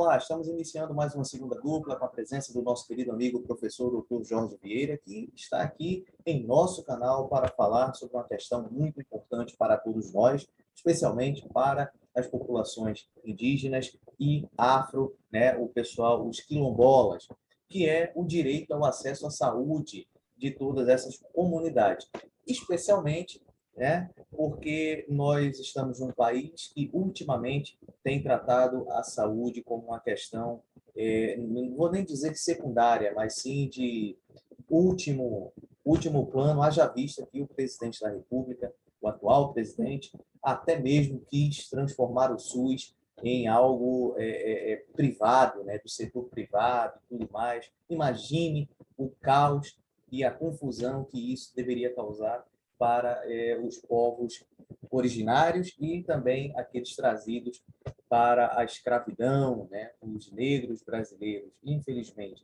Olá, estamos iniciando mais uma segunda dupla com a presença do nosso querido amigo professor Dr. Jorge Vieira, que está aqui em nosso canal para falar sobre uma questão muito importante para todos nós, especialmente para as populações indígenas e afro, né, o pessoal, os quilombolas, que é o direito ao acesso à saúde de todas essas comunidades, especialmente, né, porque nós estamos num país que ultimamente tem tratado a saúde como uma questão, não vou nem dizer secundária, mas sim de último plano, haja vista que o presidente da República, o atual presidente, até mesmo quis transformar o SUS em algo privado, né, do setor privado e tudo mais. Imagine o caos e a confusão que isso deveria causar para os povos originários e também aqueles trazidos para a escravidão, né, os negros brasileiros, infelizmente.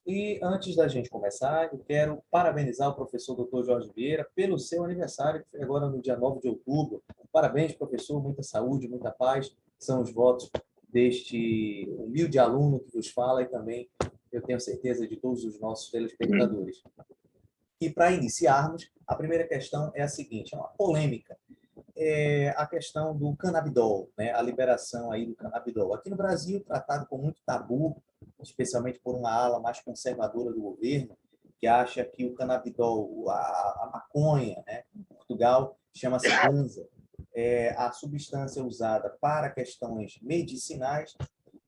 E antes da gente começar, eu quero parabenizar o professor Dr. Jorge Vieira pelo seu aniversário, que foi agora no dia 9 de outubro. Parabéns, professor, muita saúde, muita paz. São os votos deste humilde aluno que vos fala e também, eu tenho certeza, de todos os nossos telespectadores. E para iniciarmos, a primeira questão é a seguinte, é uma polêmica. A questão do canabidol, né? A liberação aí do canabidol. Aqui no Brasil, tratado com muito tabu, especialmente por uma ala mais conservadora do governo, que acha que o canabidol, a maconha, né? Em Portugal, chama-se ganza, a substância usada para questões medicinais.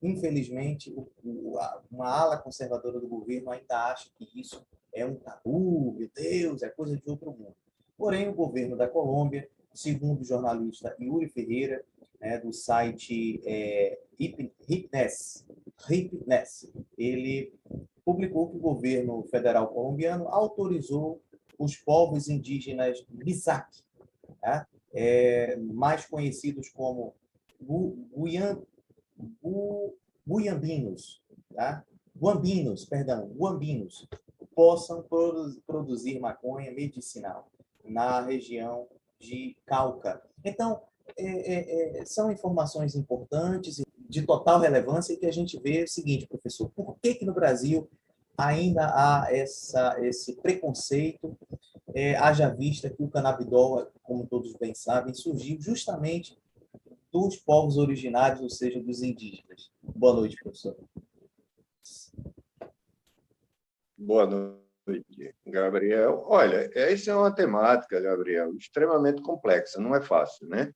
Infelizmente, uma ala conservadora do governo ainda acha que isso é um tabu, meu Deus, é coisa de outro mundo. Porém, o governo da Colômbia, segundo o jornalista Yuri Ferreira, né, do site Hipness, ele publicou que o governo federal colombiano autorizou os povos indígenas Misak, tá? Mais conhecidos como guambinos, tá? Guambinos, possam produzir maconha medicinal na região de Cauca. Então, são informações importantes, de total relevância, e que a gente vê o seguinte, professor, por que no Brasil ainda há esse preconceito, haja vista que o canabidol, como todos bem sabem, surgiu justamente dos povos originários, ou seja, dos indígenas. Boa noite, professor. Boa noite, Gabriel. Olha, essa é uma temática, Gabriel, extremamente complexa, não é fácil, né?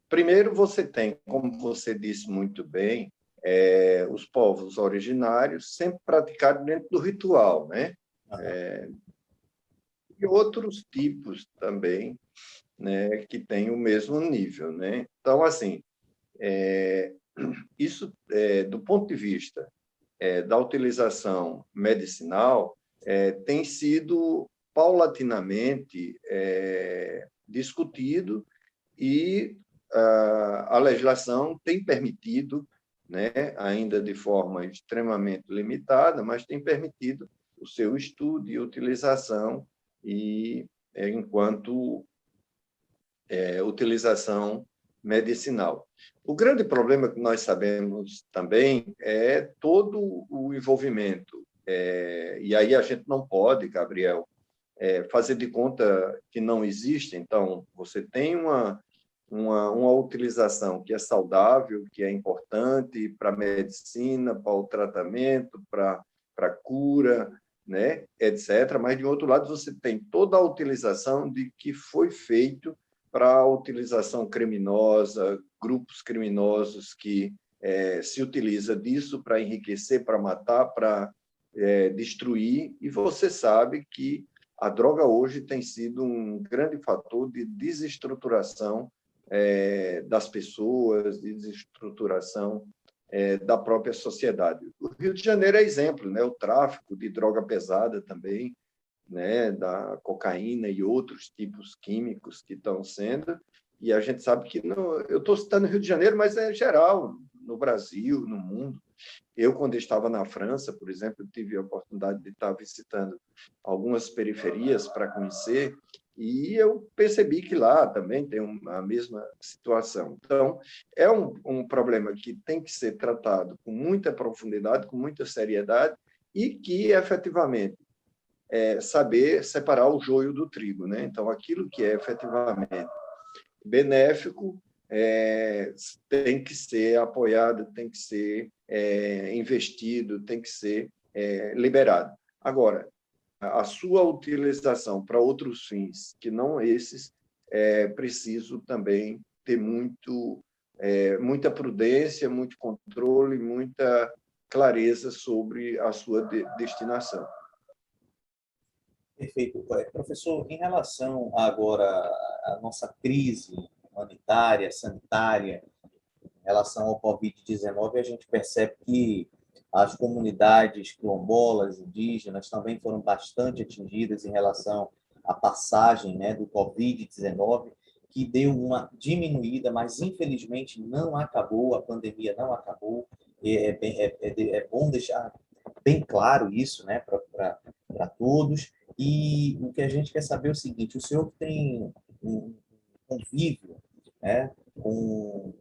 Primeiro, você tem, como você disse muito bem, os povos originários sempre praticados dentro do ritual, né? E outros tipos também, né, que têm o mesmo nível, né? Então, assim, isso, do ponto de vista da utilização medicinal, tem sido paulatinamente discutido e a legislação tem permitido, né, ainda de forma extremamente limitada, mas tem permitido o seu estudo e utilização enquanto utilização medicinal. O grande problema que nós sabemos também é todo o envolvimento, e aí a gente não pode, Gabriel, fazer de conta que não existe. Então, você tem uma utilização que é saudável, que é importante para a medicina, para o tratamento, para a cura, né, etc. Mas, de outro lado, você tem toda a utilização de que foi feito para a utilização criminosa, grupos criminosos que se utiliza disso para enriquecer, para matar, para destruir. E você sabe que a droga hoje tem sido um grande fator de desestruturação das pessoas, de desestruturação da própria sociedade. O Rio de Janeiro é exemplo, né? O tráfico de droga pesada também, né, da cocaína e outros tipos químicos que estão sendo, e a gente sabe que, eu estou citando o Rio de Janeiro, mas é geral, no Brasil, no mundo. Eu, quando estava na França, por exemplo, tive a oportunidade de estar visitando algumas periferias para conhecer, E eu percebi que lá também tem a mesma situação. Então, é um problema que tem que ser tratado com muita profundidade, com muita seriedade, e que, efetivamente, saber separar o joio do trigo, né? Então, aquilo que é efetivamente benéfico tem que ser apoiado, tem que ser investido, tem que ser liberado. Agora, a sua utilização para outros fins que não esses, é preciso também ter muita prudência, muito controle, muita clareza sobre a sua destinação. Perfeito. Professor, em relação agora à nossa crise humanitária, sanitária, em relação ao Covid-19, a gente percebe que as comunidades quilombolas, indígenas, também foram bastante atingidas em relação à passagem, né, do Covid-19, que deu uma diminuída, mas infelizmente não acabou, a pandemia não acabou. É bom deixar bem claro isso, né, para todos. E o que a gente quer saber é o seguinte: o senhor tem um convívio, né, com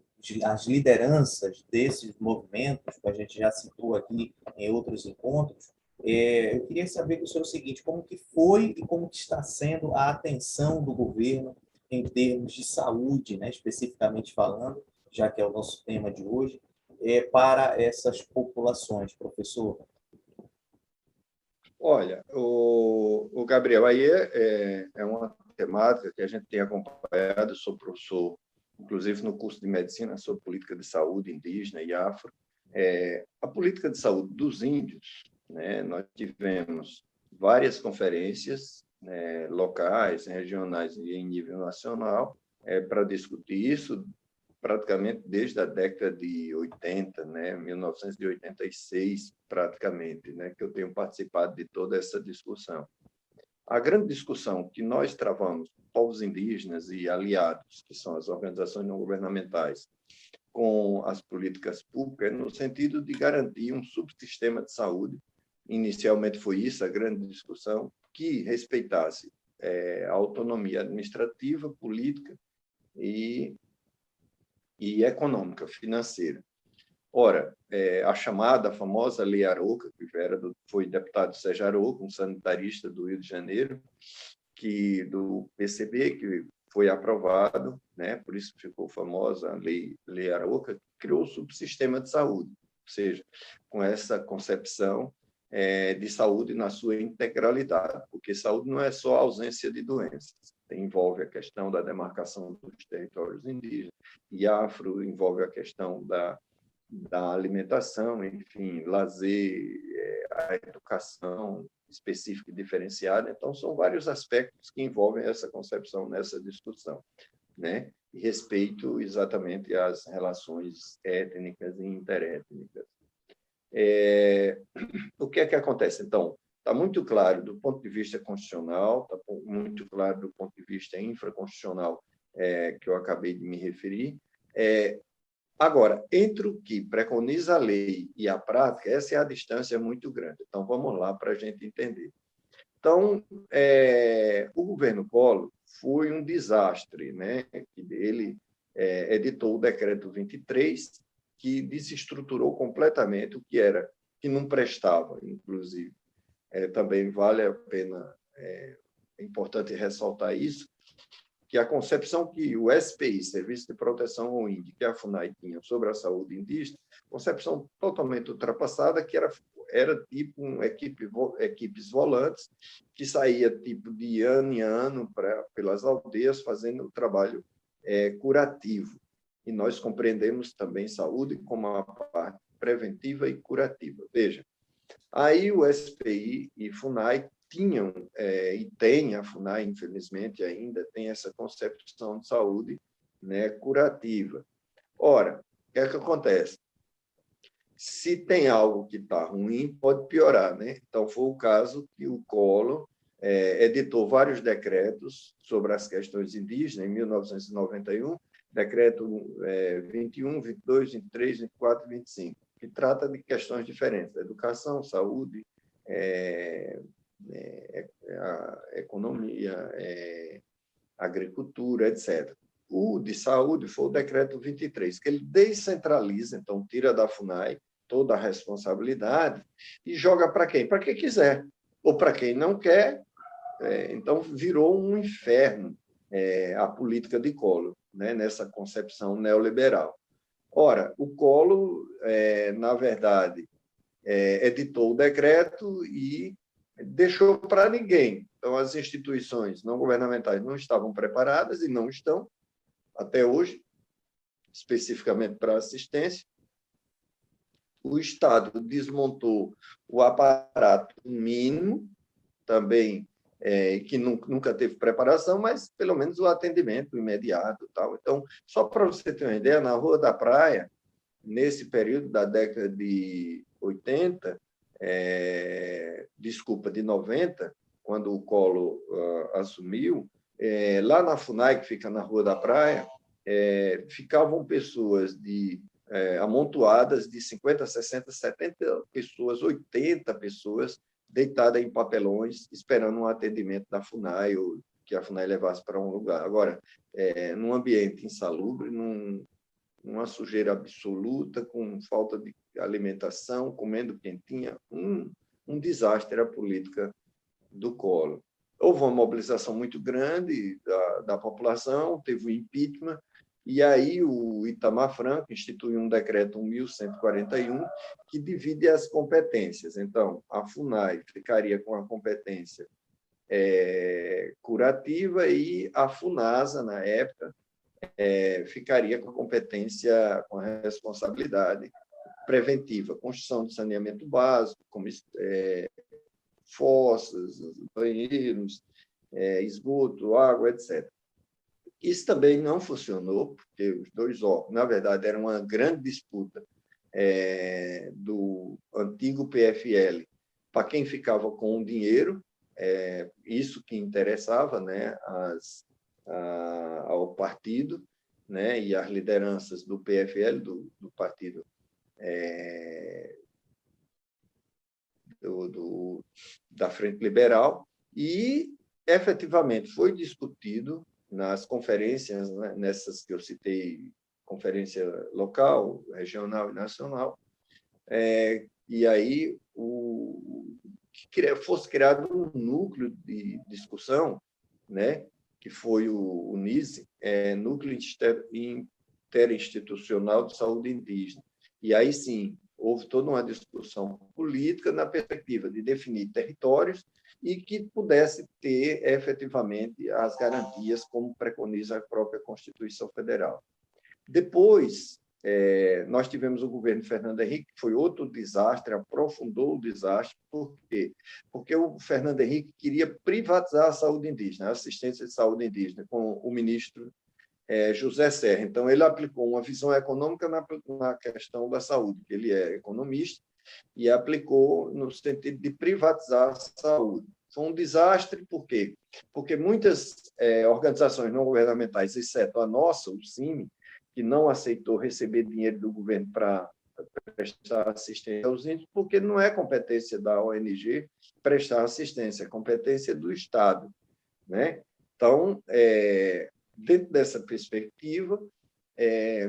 as lideranças desses movimentos, que a gente já citou aqui em outros encontros. Eu queria saber do senhor o seguinte: como que foi e como que está sendo a atenção do governo em termos de saúde, né, especificamente falando, já que é o nosso tema de hoje, para essas populações, professor? Olha, o Gabriel, aí é uma temática que a gente tem acompanhado, sou professor, inclusive no curso de medicina, sobre política de saúde indígena e afro. A política de saúde dos índios, né, nós tivemos várias conferências, né, locais, regionais e em nível nacional, para discutir isso, praticamente desde a década de 80, né, 1986, praticamente, né, que eu tenho participado de toda essa discussão. A grande discussão que nós travamos, povos indígenas e aliados, que são as organizações não governamentais, com as políticas públicas, no sentido de garantir um subsistema de saúde. Inicialmente foi isso a grande discussão, que respeitasse a autonomia administrativa, política e econômica, financeira. Ora, a chamada, a famosa Lei Arouca, que foi deputado Sérgio Arouca, um sanitarista do Rio de Janeiro, do PCB, que foi aprovado, né? Por isso ficou famosa a Lei Arouca, que criou o subsistema de saúde, ou seja, com essa concepção de saúde na sua integralidade, porque saúde não é só a ausência de doenças, envolve a questão da demarcação dos territórios indígenas, e afro envolve a questão da alimentação, enfim, lazer, a educação específica e diferenciada. Então, são vários aspectos que envolvem essa concepção nessa discussão, né? E respeito exatamente às relações étnicas e interétnicas. O que é que acontece? Então, está muito claro do ponto de vista constitucional, está muito claro do ponto de vista infraconstitucional, que eu acabei de me referir. Agora, entre o que preconiza a lei e a prática, essa é a distância muito grande. Então, vamos lá para a gente entender. Então, o governo Collor foi um desastre, né? Ele editou o decreto 23, que desestruturou completamente o que não prestava, inclusive. Também vale a pena, é importante ressaltar isso, que a concepção que o SPI, Serviço de Proteção ao Índio, que a FUNAI tinha sobre a saúde indígena, concepção totalmente ultrapassada, que era tipo equipes volantes, que saía tipo de ano em ano pelas aldeias fazendo o trabalho curativo. E nós compreendemos também saúde como uma parte preventiva e curativa. Veja, aí o SPI e FUNAI tinham, e tem a FUNAI, infelizmente, ainda tem essa concepção de saúde, né, curativa. Ora, o que é que acontece? Se tem algo que está ruim, pode piorar, né? Então, foi o caso que o Collor editou vários decretos sobre as questões indígenas, em 1991, decreto 21, 22, 23, 24 e 25, que trata de questões diferentes, educação, saúde, a economia, agricultura, etc. O de saúde foi o decreto 23, que ele descentraliza, então tira da FUNAI toda a responsabilidade e joga para quem? Para quem quiser, ou para quem não quer. Então, virou um inferno a política de Collor, né, nessa concepção neoliberal. Ora, o Collor, na verdade, editou o decreto e deixou para ninguém. Então, as instituições não governamentais não estavam preparadas e não estão, até hoje, especificamente para assistência. O Estado desmontou o aparato mínimo, também, que nunca teve preparação, mas pelo menos o atendimento imediato. Tal. Então, só para você ter uma ideia, na Rua da Praia, nesse período da década de 80, de 90, quando o Collor assumiu, lá na FUNAI, que fica na Rua da Praia, ficavam pessoas amontoadas de 50, 60, 70 pessoas, 80 pessoas deitadas em papelões, esperando um atendimento da FUNAI, ou que a FUNAI levasse para um lugar. Agora, num ambiente insalubre, numa sujeira absoluta, com falta de alimentação, comendo quentinha, um desastre a política do Collor. Houve uma mobilização muito grande da população, teve o impeachment, e aí o Itamar Franco instituiu um decreto 1141 que divide as competências. Então, a FUNAI ficaria com a competência curativa e a FUNASA, na época, ficaria com a competência, com a responsabilidade preventiva, construção de saneamento básico, como fossas, banheiros, esgoto, água, etc. Isso também não funcionou, porque os dois órgãos, na verdade, era uma grande disputa do antigo PFL para quem ficava com o dinheiro, isso que interessava, né, ao partido, né, e às lideranças do PFL, do partido da Frente Liberal, e efetivamente foi discutido nas conferências, né, nessas que eu citei, conferência local, regional e nacional, e aí que fosse criado um núcleo de discussão, né, que foi o NISE, Núcleo Interinstitucional de Saúde Indígena. E aí, sim, houve toda uma discussão política na perspectiva de definir territórios e que pudesse ter, efetivamente, as garantias, como preconiza a própria Constituição Federal. Depois, nós tivemos o governo Fernando Henrique, que foi outro desastre, aprofundou o desastre. Por quê? Porque o Fernando Henrique queria privatizar a saúde indígena, a assistência de saúde indígena, com o ministro José Serra. Então, ele aplicou uma visão econômica na questão da saúde, que ele é economista, e aplicou no sentido de privatizar a saúde. Foi um desastre, por quê? Porque muitas organizações não governamentais, exceto a nossa, o CIMI, que não aceitou receber dinheiro do governo para prestar assistência aos índios, porque não é competência da ONG prestar assistência, é competência do Estado, né? Então, dentro dessa perspectiva,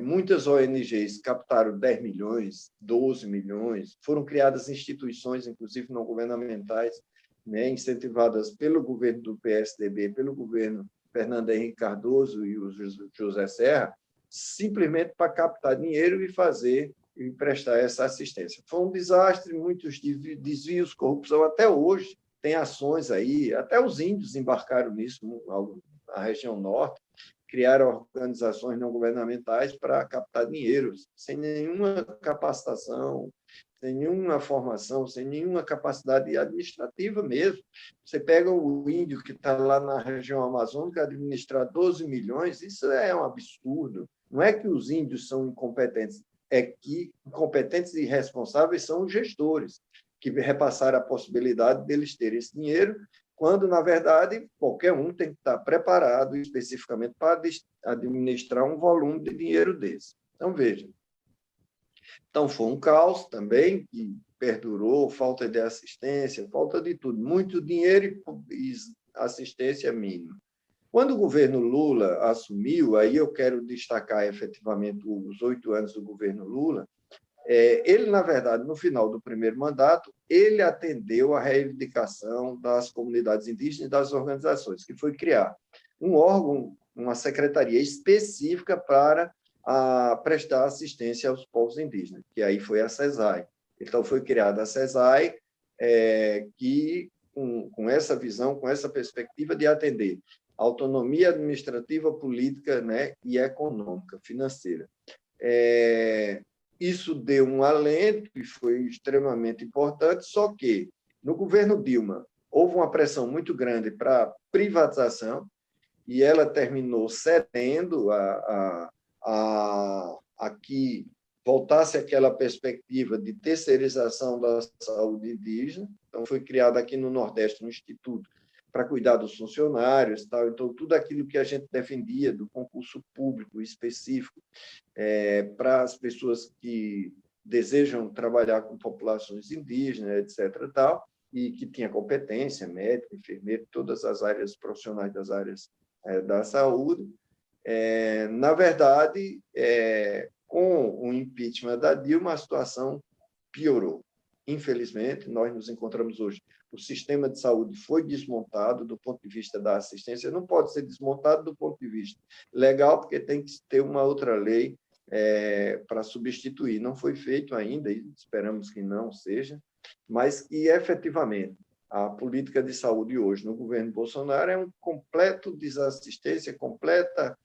muitas ONGs captaram 10 milhões, 12 milhões, foram criadas instituições, inclusive não governamentais, né, incentivadas pelo governo do PSDB, pelo governo Fernando Henrique Cardoso e o José Serra, simplesmente para captar dinheiro e prestar essa assistência. Foi um desastre, muitos desvios, corrupção, até hoje tem ações aí, até os índios embarcaram nisso, na região norte, criaram organizações não governamentais para captar dinheiro, sem nenhuma capacitação, sem nenhuma formação, sem nenhuma capacidade administrativa mesmo. Você pega o índio que está lá na região amazônica, administrar 12 milhões, isso é um absurdo. Não é que os índios são incompetentes, é que incompetentes e irresponsáveis são os gestores, que repassaram a possibilidade deles terem esse dinheiro, quando, na verdade, qualquer um tem que estar preparado especificamente para administrar um volume de dinheiro desse. Então, veja. Então, foi um caos também, que perdurou, falta de assistência, falta de tudo. Muito dinheiro e assistência mínima. Quando o governo Lula assumiu, aí eu quero destacar efetivamente os 8 anos do governo Lula, ele, na verdade, no final do primeiro mandato, ele atendeu à reivindicação das comunidades indígenas e das organizações, que foi criar um órgão, uma secretaria específica para prestar assistência aos povos indígenas, que aí foi a CESAI. Então, foi criada a CESAI, que, com essa visão, com essa perspectiva de atender a autonomia administrativa, política, né, e econômica, financeira. Isso deu um alento e foi extremamente importante, só que, no governo Dilma, houve uma pressão muito grande para privatização e ela terminou cedendo a que voltasse aquela perspectiva de terceirização da saúde indígena. Então, foi criado aqui no Nordeste um instituto para cuidar dos funcionários, tal. Então, tudo aquilo que a gente defendia do concurso público específico para as pessoas que desejam trabalhar com populações indígenas, etc., tal, e que tinha competência, médico, enfermeiro, todas as áreas profissionais das áreas da saúde. Na verdade, com o impeachment da Dilma, a situação piorou. Infelizmente, nós nos encontramos hoje. O sistema de saúde foi desmontado do ponto de vista da assistência. Não pode ser desmontado do ponto de vista legal, porque tem que ter uma outra lei para substituir. Não foi feito ainda, e esperamos que não seja, mas que, efetivamente, a política de saúde hoje no governo Bolsonaro é um completo desassistência, completa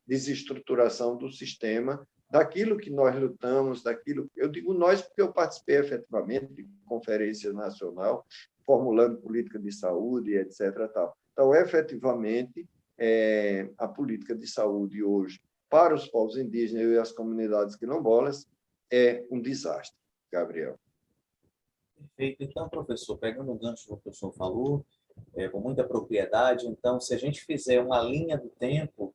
desestruturação do sistema, daquilo que nós lutamos, daquilo... Eu digo nós porque eu participei efetivamente de conferência nacional, formulando política de saúde, etc. Tal. Então, efetivamente, a política de saúde hoje, para os povos indígenas e as comunidades quilombolas, é um desastre, Gabriel. Perfeito. Então, professor, pegando o gancho que o professor falou, com muita propriedade, então, se a gente fizer uma linha do tempo,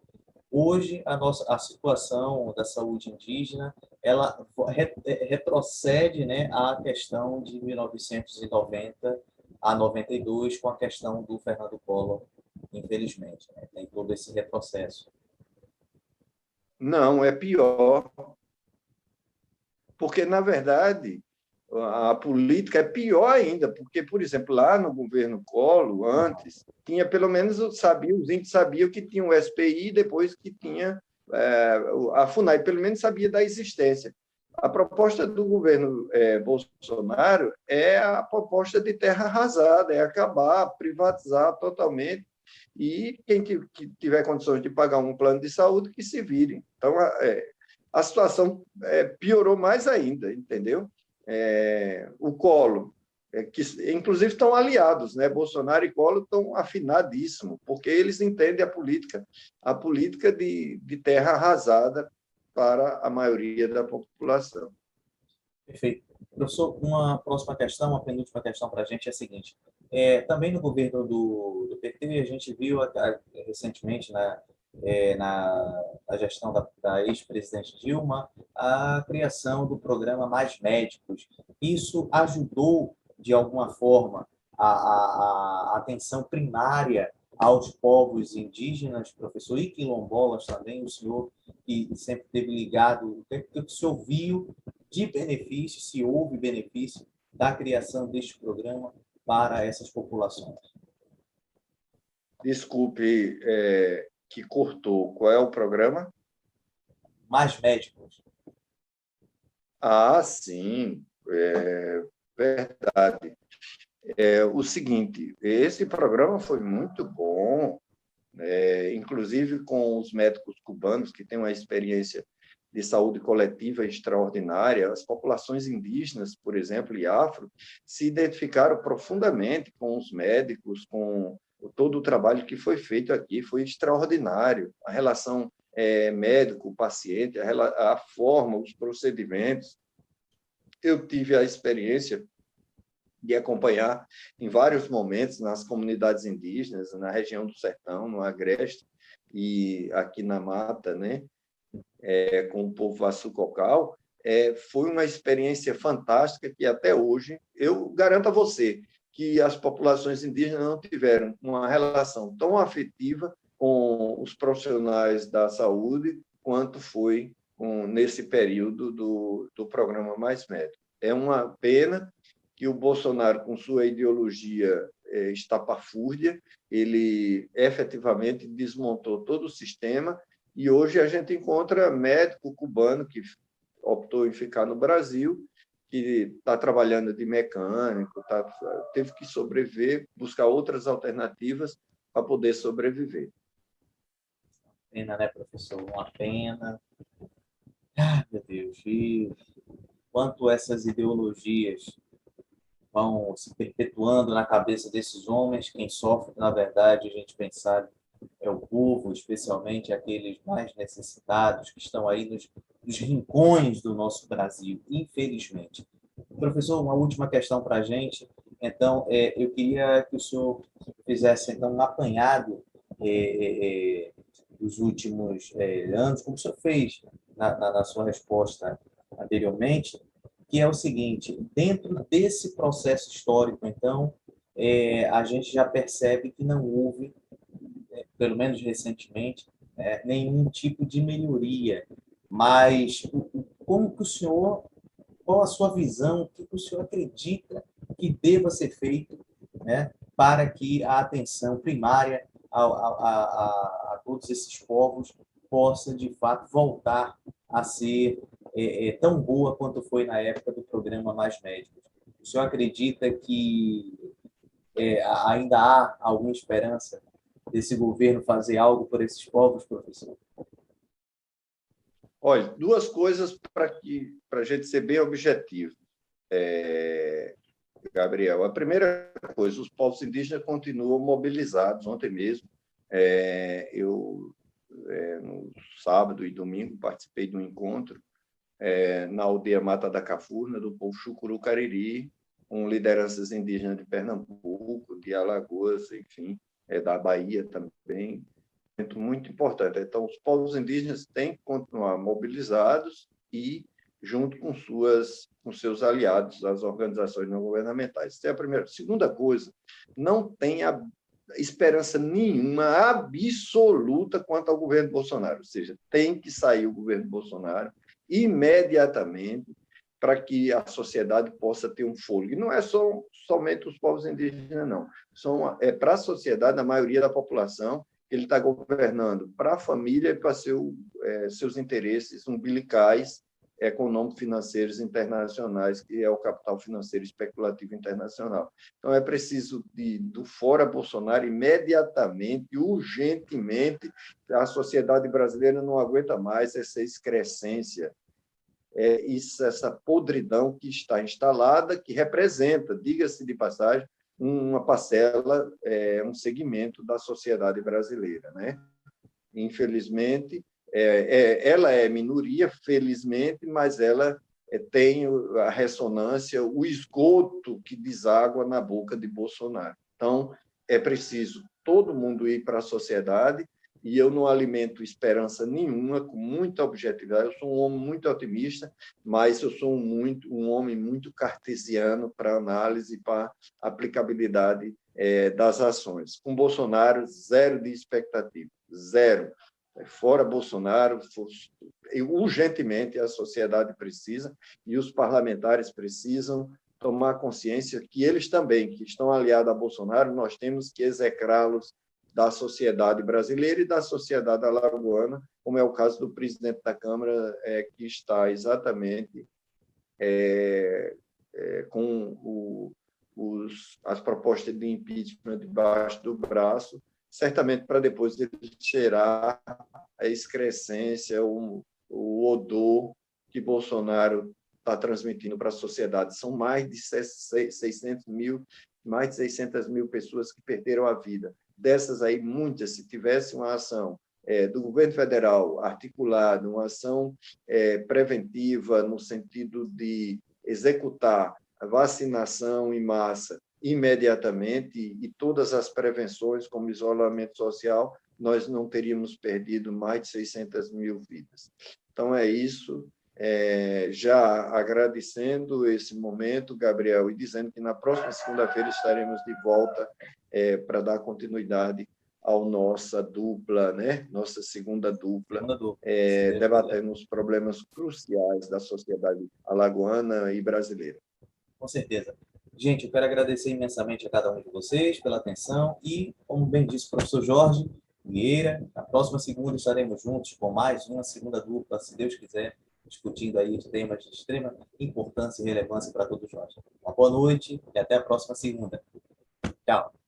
hoje a situação da saúde indígena, ela retrocede, né, à questão de 1990 a 92, com a questão do Fernando Collor, infelizmente, né? Tem todo esse retrocesso. Não, é pior, porque, na verdade, a política é pior ainda, porque, por exemplo, lá no governo Collor, antes, tinha pelo menos, os índios sabiam que tinha o SPI, depois que tinha a FUNAI, pelo menos sabia da existência. A proposta do governo Bolsonaro é a proposta de terra arrasada, é acabar, privatizar totalmente, e quem tiver condições de pagar um plano de saúde, que se vire. Então, a situação piorou mais ainda, entendeu? O Collor, que inclusive estão aliados, né? Bolsonaro e Collor estão afinadíssimos, porque eles entendem a política de terra arrasada para a maioria da população. Perfeito. Professor, uma próxima questão, uma penúltima questão para a gente é a seguinte. Também no governo do PT, a gente viu recentemente, na gestão da ex-presidente Dilma, a criação do programa Mais Médicos. Isso ajudou, de alguma forma, a atenção primária aos povos indígenas, professor, e quilombolas também, o senhor que sempre esteve ligado, o que o senhor viu de benefício, se houve benefício da criação deste programa para essas populações? Desculpe, que cortou. Qual é o programa? Mais Médicos. Ah, sim, verdade. O seguinte, esse programa foi muito bom, inclusive com os médicos cubanos, que têm uma experiência de saúde coletiva extraordinária. As populações indígenas, por exemplo, e afro, se identificaram profundamente com os médicos, com todo o trabalho que foi feito aqui, foi extraordinário. A relação médico-paciente, a forma, os procedimentos. Eu tive a experiência de acompanhar em vários momentos nas comunidades indígenas, na região do Sertão, no Agreste e aqui na Mata, né? Com o povo Açu-Cocal, foi uma experiência fantástica que até hoje, eu garanto a você, que as populações indígenas não tiveram uma relação tão afetiva com os profissionais da saúde quanto foi nesse período do programa Mais Médico. É uma pena que o Bolsonaro, com sua ideologia estapafúrdia, ele efetivamente desmontou todo o sistema e hoje a gente encontra médico cubano que optou em ficar no Brasil, que está trabalhando de mecânico, teve que sobreviver, buscar outras alternativas para poder sobreviver. Pena, né, professor? Uma pena. Meu Deus, e quanto essas ideologias vão se perpetuando na cabeça desses homens, quem sofre, na verdade, a gente pensar é o povo, especialmente aqueles mais necessitados que estão aí nos rincões do nosso Brasil, infelizmente. Professor, uma última questão para a gente. Então, eu queria que o senhor fizesse então, um apanhado dos últimos anos, como o senhor fez na sua resposta anteriormente, que é o seguinte: dentro desse processo histórico, então, a gente já percebe que não houve, pelo menos recentemente, nenhum tipo de melhoria. Mas como que o senhor, qual a sua visão, o que o senhor acredita que deva ser feito, né, para que a atenção primária a todos esses povos possa, de fato, voltar a ser tão boa quanto foi na época do programa Mais Médicos? O senhor acredita que ainda há alguma esperança desse governo fazer algo por esses povos, professor? Olha, duas coisas para a gente ser bem objetivo, Gabriel. A primeira coisa, os povos indígenas continuam mobilizados. Ontem mesmo, eu, no sábado e domingo, participei de um encontro na aldeia Mata da Cafurna, do povo Chucuru Cariri, com lideranças indígenas de Pernambuco, de Alagoas, enfim, da Bahia também. Muito importante. Então, os povos indígenas têm que continuar mobilizados e junto com seus aliados, as organizações não governamentais. Essa é a primeira. Segunda coisa, não tem esperança nenhuma absoluta quanto ao governo Bolsonaro, ou seja, tem que sair o governo Bolsonaro imediatamente para que a sociedade possa ter um fôlego. E não é somente os povos indígenas, não. Para a sociedade, a maioria da população, ele está governando para a família e para seus interesses umbilicais, econômico-financeiros internacionais, que é o capital financeiro especulativo internacional. Então, é preciso do fora Bolsonaro imediatamente, urgentemente. A sociedade brasileira não aguenta mais essa excrescência, essa podridão que está instalada, que representa, diga-se de passagem, uma parcela, um segmento da sociedade brasileira, né? Infelizmente, ela é minoria, felizmente, mas ela tem a ressonância, o esgoto que deságua na boca de Bolsonaro. Então, é preciso todo mundo ir para a sociedade, e eu não alimento esperança nenhuma, com muita objetividade. Eu sou um homem muito otimista, mas eu sou um homem muito cartesiano para análise e para aplicabilidade das ações. Com Bolsonaro, zero de expectativa, zero. Fora Bolsonaro, urgentemente a sociedade precisa e os parlamentares precisam tomar consciência que eles também, que estão aliados a Bolsonaro, nós temos que execrá-los da sociedade brasileira e da sociedade alagoana, como é o caso do presidente da Câmara, que está exatamente com as propostas de impeachment debaixo do braço, certamente para depois ele cheirar a excrescência, o odor que Bolsonaro está transmitindo para a sociedade. São mais de 600 mil pessoas que perderam a vida. Dessas aí, muitas, se tivesse uma ação do governo federal articulada, uma ação preventiva no sentido de executar a vacinação em massa imediatamente e todas as prevenções, como isolamento social, nós não teríamos perdido mais de 600 mil vidas. Então, é isso. já agradecendo esse momento, Gabriel, e dizendo que na próxima segunda-feira estaremos de volta para dar continuidade à nossa dupla, né? Nossa segunda dupla, debatendo os problemas cruciais da sociedade alagoana e brasileira. Com certeza. Gente, eu quero agradecer imensamente a cada um de vocês pela atenção e, como bem disse o professor Jorge Vieira, na próxima segunda estaremos juntos com mais uma segunda dupla, se Deus quiser, discutindo aí os temas de extrema importância e relevância para todos nós. Uma boa noite e até a próxima segunda. Tchau.